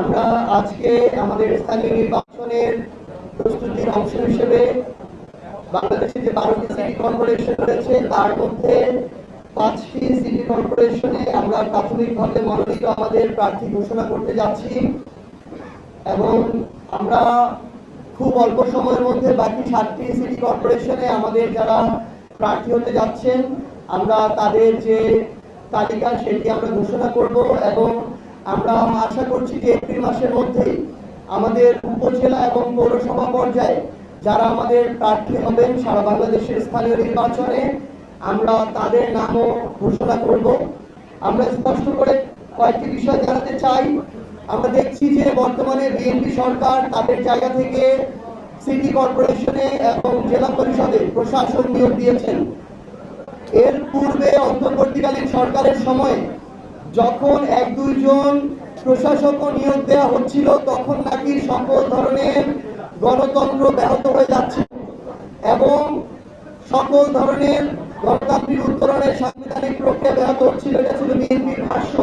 আমরা আজকে আমাদের স্থানীয় নির্বাচনের প্রস্তুতির অংশ হিসেবে বাংলাদেশে যে 12টি সিটি কর্পোরেশন রয়েছে তার মধ্যে 5টি সিটি কর্পোরেশনে আমরা প্রাথমিকভাবে মনোনীত আমাদের প্রার্থী ঘোষণা করতে যাচ্ছি এবং আমরা খুব অল্প সময়ের মধ্যে বাকি 7টি সিটি কর্পোরেশনে আমাদের যারা প্রার্থী হতে যাচ্ছেন আমরা তাদের যে তালিকা সেটি আমরা ঘোষণা করব এবং আমরা আশা করছি যে এপ্রিল মাসের মধ্যেই আমাদের উপজেলা এবং পৌরসভা পর্যায়ে যারা আমাদের প্রার্থী হবেন সারা বাংলাদেশের স্থানীয় নির্বাচনে আমরা তাদের নামও ঘোষণা করব। আমরা স্পষ্ট করে কয়েকটি বিষয় জানাতে চাই। আমরা দেখছি যে বর্তমানে বিএনপি সরকার তাদের জায়গা থেকে সিটি কর্পোরেশনে এবং জেলা পরিষদে প্রশাসন নিয়োগ দিয়েছেন। এর পূর্বে অন্তর্বর্তীকালীন সরকারের সময় যখন 1-2 জন প্রশাসক নিয়োগ দেওয়া হচ্ছিল তখন নাকি সকল ধরনের গণতন্ত্র ব্যাহত হয়ে যাচ্ছে এবং সকল ধরনের গণতান্ত্রিক উত্তরণের সাংবিধানিক প্রক্রিয়া ব্যাহত হচ্ছিল। এটা ছিল বিএনপির ভাষ্য।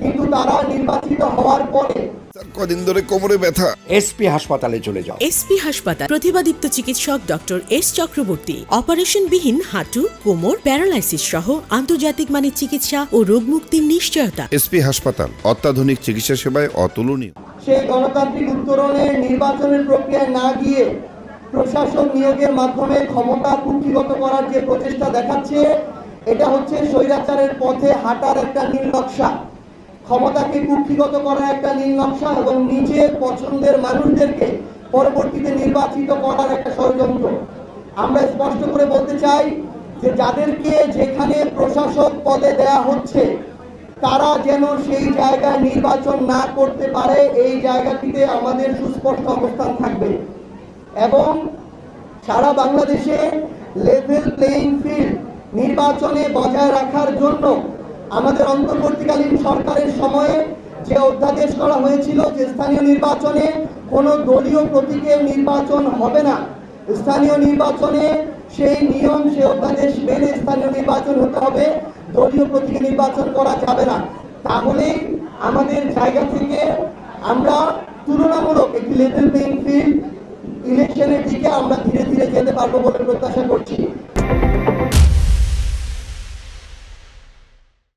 কিন্তু তারা নির্বাচিত হওয়ার পরে কদিন ধরে কোমরে ব্যথা, এসপি হাসপাতালে চলে যাও। এসপি হাসপাতাল প্রতিভাদীপ্ত চিকিৎসক ডক্টর এস চক্রবর্তী অপারেশনবিহীন হাঁটু, কোমর, প্যারালাইসিস সহ আন্তর্জাতিক মানের চিকিৎসা ও রোগ মুক্তির নিশ্চয়তা। এসপি হাসপাতাল অত্যাধুনিক চিকিৎসা সেবায় অতুলনীয়। সেই গণতান্ত্রিক উত্তরণের নির্বাচনের প্রক্রিয়ায় না গিয়ে প্রশাসন নিয়োগের মাধ্যমে ক্ষমতা কুক্ষিগত করার যে প্রচেষ্টা দেখাচ্ছে এটা হচ্ছে স্বৈরাচারের পথে হাঁটার একটা নীল নকশা, ক্ষমতাকে কুক্ষিগত করার একটা নীল নকশা এবং নিজের পছন্দের মানুষদেরকে পরবর্তীতে নির্বাচিত করার একটা ষড়যন্ত্র। আমরা স্পষ্ট করে বলতে চাই যে যাদেরকে যেখানে প্রশাসক পদে দেয়া হচ্ছে তারা যেন সেই জায়গায় নির্বাচন না করতে পারে, এই জায়গাটিতে আমাদের সুস্পষ্ট অবস্থান থাকবে এবং সারা বাংলাদেশে লেভেল প্লেইং ফিল্ড নির্বাচনে বজায় রাখার জন্য আমাদের অন্তর্বর্তীকালীন সরকারের সময়ে যে অধ্যাদেশ করা হয়েছিল যে স্থানীয় নির্বাচনে কোনো দলীয় প্রতীকের নির্বাচন হবে না, স্থানীয় নির্বাচনে সেই নিয়ম সে অধ্যাদেশ মেনে স্থানীয় নির্বাচন হতে হবে, দলীয় প্রতীকে নির্বাচন করা যাবে না। তাহলে আমাদের জায়গা থেকে আমরা তুলনামূলক একটি লেভেল প্লেইং ফিল্ড ইলেকশনের দিকে আমরা ধীরে ধীরে যেতে পারবো বলে প্রত্যাশা করছি।